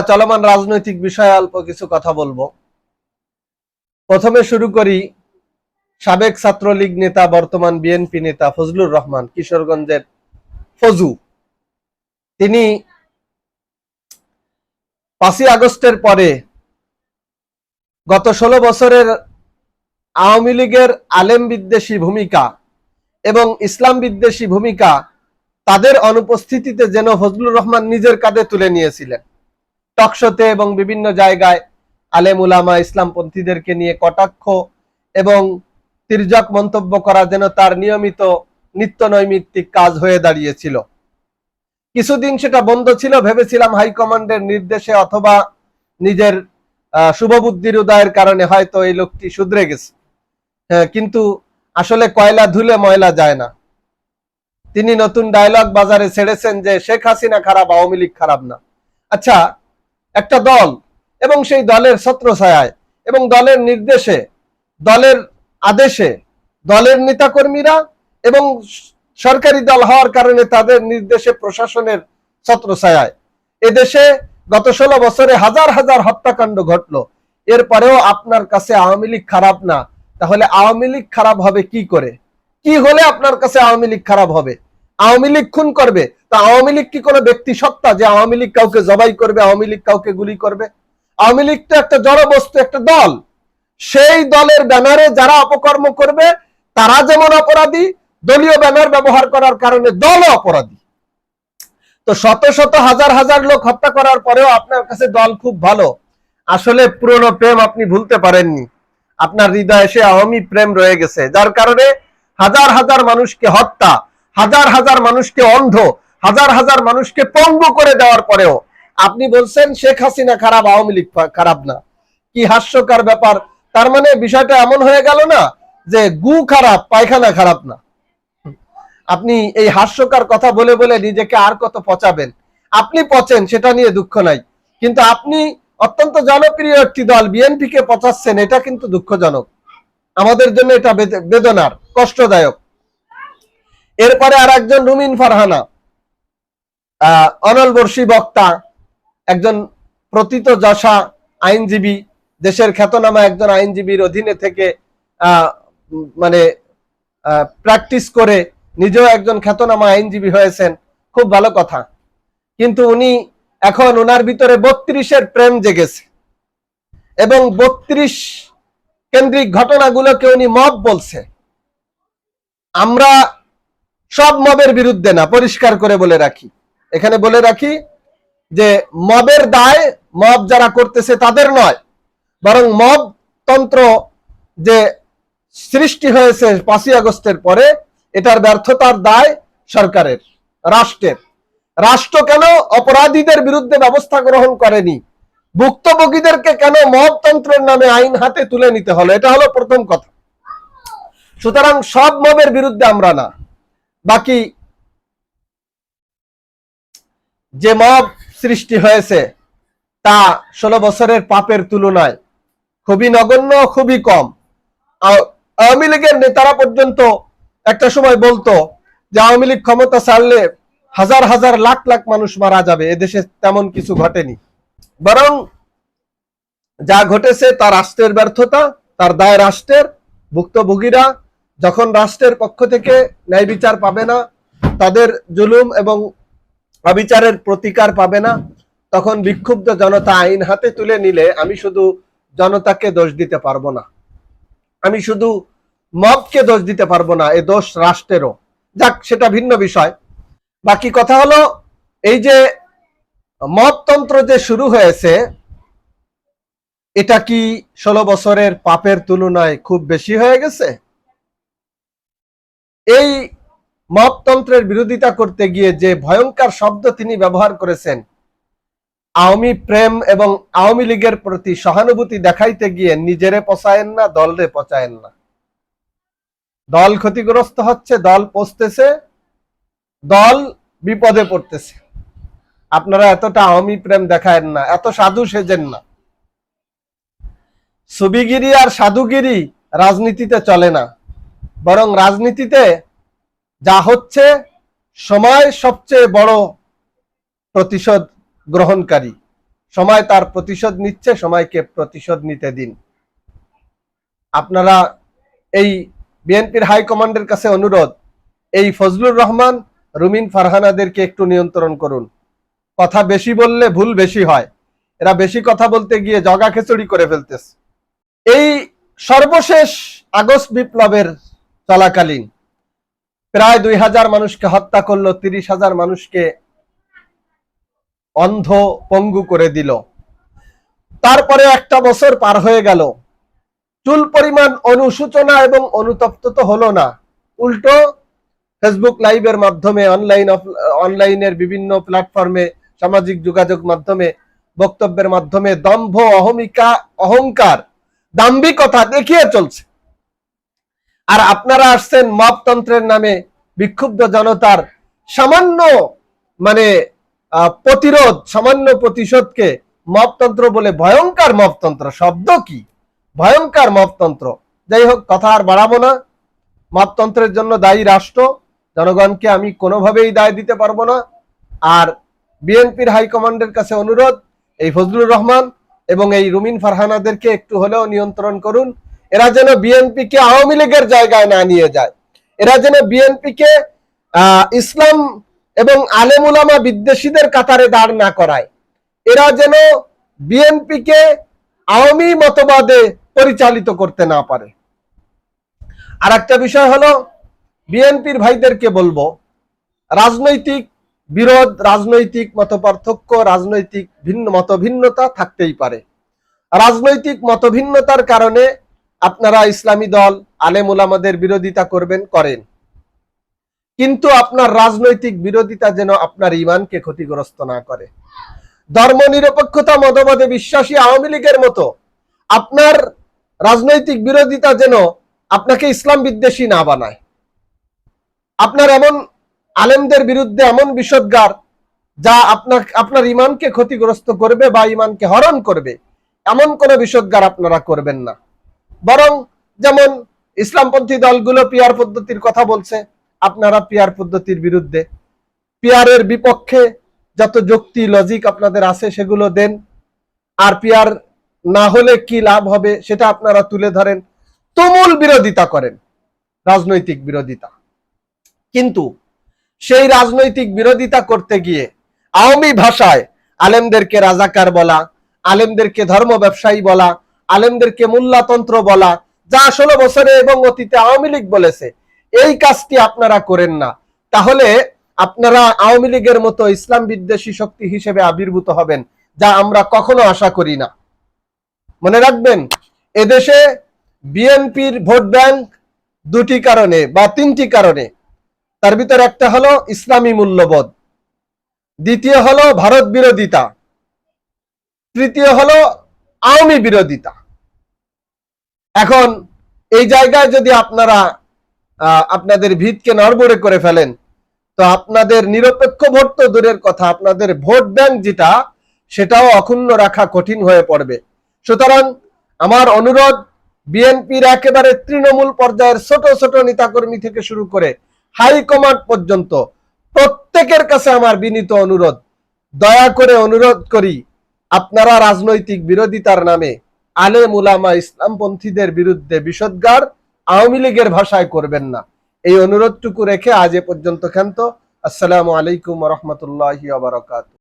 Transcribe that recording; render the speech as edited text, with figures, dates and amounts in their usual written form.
চলমান রাজনৈতিক বিষয়ে অল্প কিছু কথা বলবো। প্রথমে শুরু করি সাবেক ছাত্রলীগ নেতা বর্তমান বিএনপি নেতা ফজলুর রহমান, কিশোরগঞ্জের ফজু। তিনি 5ই আগস্টের পরে গত 16 বছরের আওয়ামী লীগের আলেম বিদ্বেষী ভূমিকা এবং ইসলাম বিদ্বেষী ভূমিকা তাদের অনুপস্থিতিতে যেন ফজলুর রহমান নিজের কাঁধে তুলে নিয়েছিলেন। টকশোতে এবং বিভিন্ন জায়গায় আলেম উলামা ইসলামপন্থীদেরকে নিয়ে কটাক্ষ এবং তির্যক মন্তব্য করা যেন তার নিয়মিত নিত্য নৈমিত্তিক কাজ হয়ে দাঁড়িয়েছিল। কিছুদিন সেটা বন্ধ ছিল, ভেবেছিলাম হাইকমান্ডের নির্দেশে অথবা নিজের শুভবুদ্ধির উদয়ের কারণে হয়তো এই লোকটি শুধরে গেছে। কিন্তু আসলে কয়লা ধুলে ময়লা যায় না। তিনি নতুন ডায়লগ বাজারে ছেড়েছেন যে শেখ হাসিনা খারাপ, আওয়ামী লীগ খারাপ না। আচ্ছা, একটা দল এবং সেই দলের ছত্রছায়ায় এবং দলের নির্দেশে, দলের আদেশে, দলের নেতাকর্মীরা এবং সরকারি দল হওয়ার কারণে তাদের নির্দেশে প্রশাসনের ছত্রছায়ায় এদেশে গত 16 বছরে হাজার হাজার হত্যাকাণ্ড ঘটলো। এরপরেও আপনার কাছে আওয়ামী লীগ খারাপ না, তাহলে আওয়ামী লীগ খারাপ হবে কি করে? কি হলে আপনার কাছে আওয়ামী লীগ খারাপ হবে? আওয়ামী লীগ খুন করবে, তা আওয়ামী লীগ কি কোনো ব্যক্তি সত্তা যে আওয়ামী লীগ কাউকে জবাই করবে, আওয়ামী লীগ কাউকে গুলি করবে? আওয়ামী লীগ তো একটা জড় বস্তু, একটা দল। সেই দলের ব্যানারে যারা অপকর্ম করবে তারা যেমন অপরাধী, দলীয় ব্যানার ব্যবহার করার কারণে দলও অপরাধী। তো শত শত হাজার হাজার লোক হত্যা করার পরেও আপনার কাছে দল খুব ভালো। আসলে পুরনো প্রেম আপনি ভুলতে পারেননি। আপনার হৃদয়ে সে আওয়ামী প্রেম রয়ে গেছে, যার কারণে হাজার হাজার মানুষকে হত্যা, হাজার হাজার মানুষকে অন্ধ, হাজার হাজার মানুষকে পঙ্গু করে দেওয়ার পরেও আপনি বলছেন শেখ হাসিনা খারাপ, আওয়ামী লীগ খারাপ না। কি হাস্যকর ব্যাপার! তার মানে বিষয়টা এমন হয়ে গেল না যে গু খারাপ, পায়খানা খারাপ না। আপনি এই হাস্যকর কথা বলে বলে নিজেকে আর কত পচাবেন? আপনি পচেন, সেটা নিয়ে দুঃখ নাই, কিন্তু আপনি অত্যন্ত জনপ্রিয় একটি দল বিএনপিকে পচাচ্ছেন, এটা কিন্তু দুঃখজনক। আমাদের জন্য এটা বেদনার, কষ্টদায়ক। এরপরে আর একজন রুমিন ফারহানা, অনলবর্ষী বক্তা, একজন প্রথিত যশা আইনজীবী, দেশের খ্যাতনামা একজন আইনজীবীর অধীনে থেকে মানে প্র্যাকটিস করে নিজেও একজন খ্যাতনামা আইনজীবী হয়েছেন, খুব ভালো কথা। কিন্তু উনি এখন ওনার ভিতরে 32-এর প্রেম জেগেছে এবং 32 কেন্দ্রিক ঘটনাগুলোকে উনি মব বলছে। আমরা সব মবের বিরুদ্ধে না, পরিষ্কার করে বলে রাখি, এখানে বলে রাখি যে মবের দায় মব যারা করতেছে তাদের নয়, বরং মব তন্ত্র যে সৃষ্টি হয়েছে 5ই আগস্টের পরে, এটার ব্যর্থতার দায় সরকারের, রাষ্ট্রের। রাষ্ট্র কেন অপরাধীদের বিরুদ্ধে ব্যবস্থা গ্রহণ করেনি? ভুক্তভোগীদেরকে কেন মবতন্ত্রের নামে আইন হাতে তুলে নিতে হলো? এটা হলো প্রথম কথা। সুতরাং সব মবের বিরুদ্ধে আমরা না। বাকি যে মব সৃষ্টি হয়েছে তা 16 বছরের পাপের তুলনায় খুবই নগণ্য, খুবই কম। আওয়ামী লীগের নেতারা পর্যন্ত একটা সময় বলতো যে আওয়ামী লীগ ক্ষমতা ছাড়লে হাজার হাজার লাখ লাখ মানুষ মারা যাবে। এদেশে তেমন কিছু ঘটেনি, বরং যা ঘটেছে তা রাষ্ট্রের ব্যর্থতা, তার দায় রাষ্ট্রের। ভুক্তভোগীরা যখন রাষ্ট্রের পক্ষ থেকে ন্যায় বিচার পাবে না, তাদের জুলুম এবং অবিচারের প্রতিকার পাবে না, তখন বিক্ষুব্ধ জনতা আইন হাতে তুলে নিলে আমি শুধু জনতাকে দোষ দিতে পারবো না, আমি শুধু মবকে দোষ দিতে পারবো না, এ দোষ রাষ্ট্রেরও। যাক, সেটা ভিন্ন বিষয়। বাকি কথা হলো, এই যে মবতন্ত্র যে শুরু হয়েছে, এটা কি 16 বছরের পাপের তুলনায় খুব বেশি হয়ে গেছে? এই মবতন্ত্রের বিরোধিতা করতে গিয়ে যে ভয়ঙ্কর শব্দ তিনি ব্যবহার করেছেন, আওয়ামী প্রেম এবং আওয়ামী লীগের প্রতি সহানুভূতি দেখাইতে গিয়ে নিজেরে পচায়েন না, দলরে পচায়েন না। দল ক্ষতিগ্রস্ত হচ্ছে, দল পচতেছে, দল বিপদে পড়তেছে। আপনারা এতটা আওয়ামী প্রেম দেখায়েন না, এত সাধু সেজেন না। ছবিগিরি আর সাধুগিরি রাজনীতিতে চলে না, বরং রাজনীতিতে যা হচ্ছে সময় সবচেয়ে বড় প্রতিশোধ গ্রহণকারী। সময় তার প্রতিশোধ নিচ্ছে, সময়কে প্রতিশোধ নিতে দিন। আপনারা এই বিএনপির হাইকমান্ডের কাছে অনুরোধ, এই ফজলুর রহমান, রুমিন ফারহানাদেরকে একটু নিয়ন্ত্রণ করুন। কথা বেশি বললে ভুল বেশি হয়, এরা বেশি কথা বলতে গিয়ে জগা খিচুড়ি করে ফেলতেছে। এই সর্বশেষ আগস্ট বিপ্লবের চলাকালীন প্রায় 2000 মানুষকে হত্যা করলো, 30,000 মানুষকে অন্ধ পঙ্গু করে দিল। তারপরে একটা বছর পার হয়ে গেল, চুল পরিমাণ অনুশোচনা এবং অনুতপ্ত তো হলো না, উল্টো ফেসবুক লাইভের মাধ্যমে, অনলাইনের বিভিন্ন প্ল্যাটফর্মে, সামাজিক যোগাযোগ মাধ্যমে, বক্তব্যের মাধ্যমে দম্ভ, অহংকার, দাম্ভিকতা দেখিয়ে চলছে। আর আপনারা আসছেন মবতন্ত্রের নামে বিক্ষুব্ধ জনতার সামান্য প্রতিরোধ, সামান্য প্রতিশোধকে মবতন্ত্র বলে। ভয়ঙ্কর মবতন্ত্র শব্দ কি, ভয়ঙ্কর মবতন্ত্র। যাই হোক, কথা আর বাড়াবো না। মবতন্ত্রের জন্য দায়ী রাষ্ট্র, জনগণকে আমি কোনোভাবেই দায় দিতে পারবো না। আর বিএনপির হাইকমান্ডের কাছে অনুরোধ, এই ফজলুর রহমান এবং এই রুমিন ফারহানাদেরকে একটু হলেও নিয়ন্ত্রণ করুন। এরা যেন বিএনপিকে আওয়ামী লীগের জায়গায় না নিয়ে যায়, এরা যেন বিএনপিকে ইসলাম এবং আলেম উলামা বিদ্বেষীদের কাতারে দাঁড় না করায়, এরা যেন বিএনপিকে আওয়ামী মতবাদে পরিচালিত করতে না পারে। আর একটা বিষয় হলো, বিএনপির ভাইদেরকে বলবো, রাজনৈতিক বিরোধ, রাজনৈতিক মতপার্থক্য, রাজনৈতিক মতভিন্নতা থাকতেই পারে। রাজনৈতিক মতভিন্নতার কারণে আপনারা ইসলামী দল, আলেম উলামাদের বিরোধিতা করবেন, করেন, কিন্তু আপনার রাজনৈতিক বিরোধিতা যেন আপনার ঈমানকে ক্ষতিগ্রস্ত না করে। ধর্মনিরপেক্ষতা মতবাদে বিশ্বাসী আওয়ামী লীগের মতো আপনার রাজনৈতিক বিরোধিতা যেন আপনাকে ইসলাম বিদ্বেষী না বানায়। আপনার এমন আলেমদের বিরুদ্ধে এমন বিষোদ্গার যা আপনার ঈমানকে ক্ষতিগ্রস্ত করবে বা ঈমানকে হরণ করবে, এমন কোন বিষোদ্গার আপনারা করবেন না। বরং যেমন ইসলামপন্থী দলগুলো পিয়ার পদ্ধতির কথা বলছে, আপনারা পিয়ার পদ্ধতির বিরুদ্ধে, পিয়ারের বিপক্ষে যত যুক্তি লজিক আপনাদের আছে সেগুলো দেন। আর পিয়ার না হলে কি লাভ হবে সেটা আপনারা তুলে ধরেন, তুমুল বিরোধিতা করেন, রাজনৈতিক বিরোধিতা। কিন্তু সেই রাজনৈতিক বিরোধিতা করতে গিয়ে আওয়ামী ভাষায় আলেমদেরকে রাজাকার বলা, আলেমদেরকে ধর্ম ব্যবসায়ী বলা, আলেমদেরকে মোল্লাতন্ত্র বলা, যা 16 বছরে এবং অতীতে আওয়ামী লীগ বলেছে, এই কাজটি আপনারা করেন না। তাহলে আপনারা আওয়ামী লীগের মতো ইসলাম বিদ্বেষী শক্তি হিসেবে আবির্ভূত হবেন, যা আমরা কখনো আশা করি না। মনে রাখবেন, এদেশে বিএনপির ভোট ব্যাংক দুটি কারণে বা তিনটি কারণে। তার ভিতর একটা হলো ইসলামী মূল্যবোধ, দ্বিতীয় হলো ভারত বিরোধিতা, তৃতীয় হলো আওয়ামী বিরোধিতা। এখন এই জায়গায় যদি আপনারা আপনাদের ভিতকে নড়বড়ে করে ফেলেন, তো আপনাদের নিরপেক্ষ ভোট তো দূরের কথা, আপনাদের ভোট ব্যাংক যেটা, সেটাও অক্ষুণ্ণ রাখা কঠিন হয়ে পড়বে। সুতরাং আমার অনুরোধ, বিএনপির একেবারে তৃণমূল পর্যায়ের ছোট ছোট নেতাকর্মী থেকে শুরু করে হাইকমান্ড পর্যন্ত প্রত্যেকের কাছে আমার বিনীত অনুরোধ, দয়া করে অনুরোধ করি, আপনারা রাজনৈতিক বিরোধিতার নামে আলেম উলামা ইসলামপন্থীদের বিরুদ্ধে বিষোদ্গার আওয়ামী লীগের ভাষায় করবেন না। এই অনুরোধটুকু রেখে আজ এ পর্যন্ত ক্ষান্ত। আসসালামু আলাইকুম ওয়া রাহমাতুল্লাহি ওয়া বারাকাতুহু।